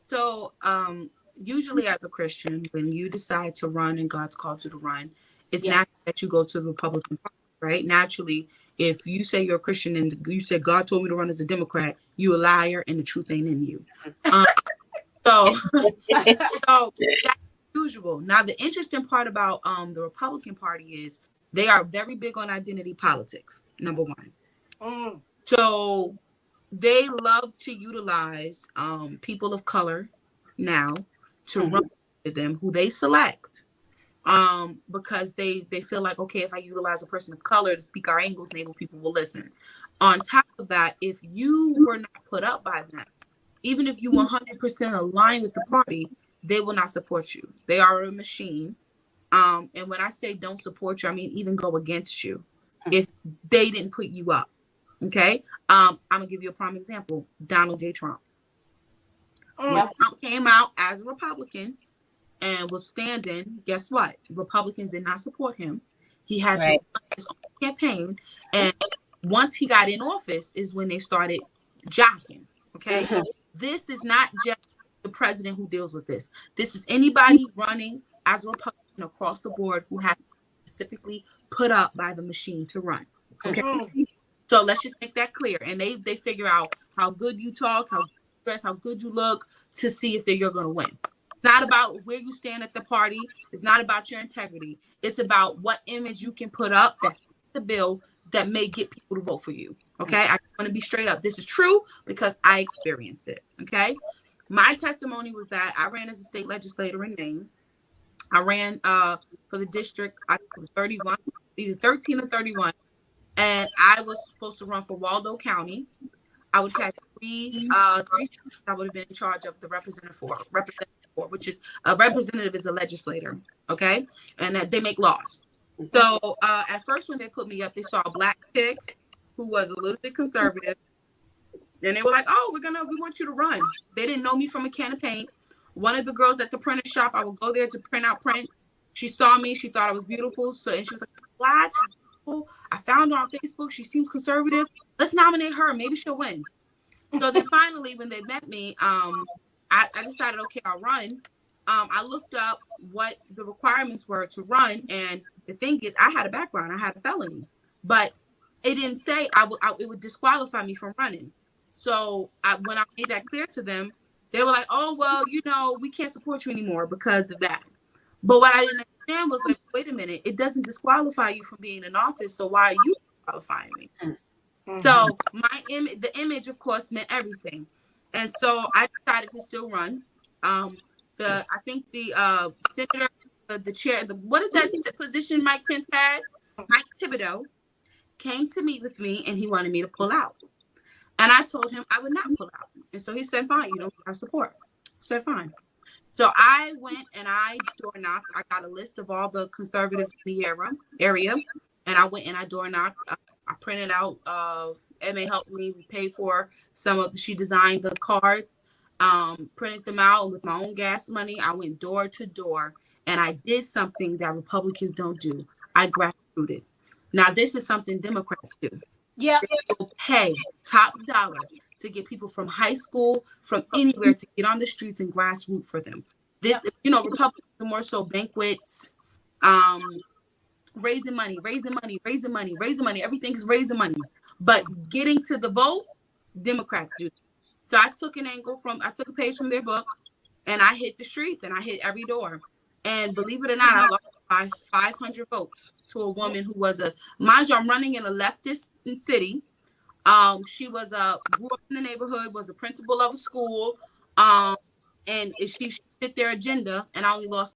So, usually as a Christian, when you decide to run and God's called you to run, it's Yeah. natural that you go to the Republican Party, right? Naturally, if you say you're a Christian and you say God told me to run as a Democrat, you a liar and the truth ain't in you. Um, so, so that's usual. Now, the interesting part about the Republican Party is they are very big on identity politics. Number one. Mm. So they love to utilize people of color now to run with them who they select because they feel like, okay, if I utilize a person of color to speak our angles, maybe people will listen. On top of that, if you were not put up by them, even if you 100% align with the party, they will not support you. They are a machine. And when I say don't support you, I mean even go against you if they didn't put you up. Okay. I'm gonna give you a prime example. Donald J. Trump. When Yep. Trump came out as a Republican and was standing, guess what? Republicans did not support him. He had to Right. run his own campaign. And once he got in office is when they started jocking. Okay. This is not just the president who deals with this. This is anybody running as a Republican across the board who has specifically put up by the machine to run. Okay. So let's just make that clear. And they figure out how good you talk, how dress, how good you look to see if you're going to win. It's not about where you stand at the party. It's not about your integrity. It's about what image you can put up that fits the bill that may get people to vote for you. Okay. I want to be straight up. This is true because I experienced it. Okay. My testimony was that I ran as a state legislator in Maine. I ran for the district. I was 31, either 13 or 31. And I was supposed to run for Waldo County. I would have had three I would have been in charge of the representative for, which is a representative is a legislator, okay, and that they make laws. So at first, when they put me up, they saw a black chick who was a little bit conservative, and they were like, "Oh, we want you to run." They didn't know me from a can of paint. One of the girls at the printer shop, I would go there to print out print. She saw me, she thought I was beautiful, so and she was like, "Black, she's beautiful. I found her on Facebook. She seems conservative. Let's nominate her. Maybe she'll win." So then finally, when they met me, I decided, okay, I'll run. I looked up what the requirements were to run, and the thing is, I had a background. I had a felony, but it didn't say it would disqualify me from running. So when I made that clear to them, they were like, "Oh, well, we can't support you anymore because of that." But what I didn't understand was like, wait a minute, it doesn't disqualify you from being in office, so why are you disqualifying me? So the image, of course, meant everything, and so I decided to still run. I think the senator, the chair, what is that position Mike Pence had? Mike Thibodeau came to meet with me, and he wanted me to pull out, and I told him I would not pull out, and so he said, "Fine, you don't get our support." I said, "Fine." So I went and I door knocked. I got a list of all the conservatives in the area, and I went and I door knocked. I printed out. Emma helped me. We paid for some of. She designed the cards, printed them out with my own gas money. I went door to door, and I did something that Republicans don't do. I grassrooted. Now this is something Democrats do. Yeah. They will pay top dollar to get people from high school, from anywhere, to get on the streets and grassroots for them. This, Republicans are more so banquets, raising money. Everything is raising money. But getting to the vote, Democrats do. So I took a page from their book, and I hit the streets and I hit every door. And believe it or not, I lost by 500 votes to a woman who was mind you, I'm running in a leftist city. She was grew up in the neighborhood, was a principal of a school, and she fit their agenda, and I only lost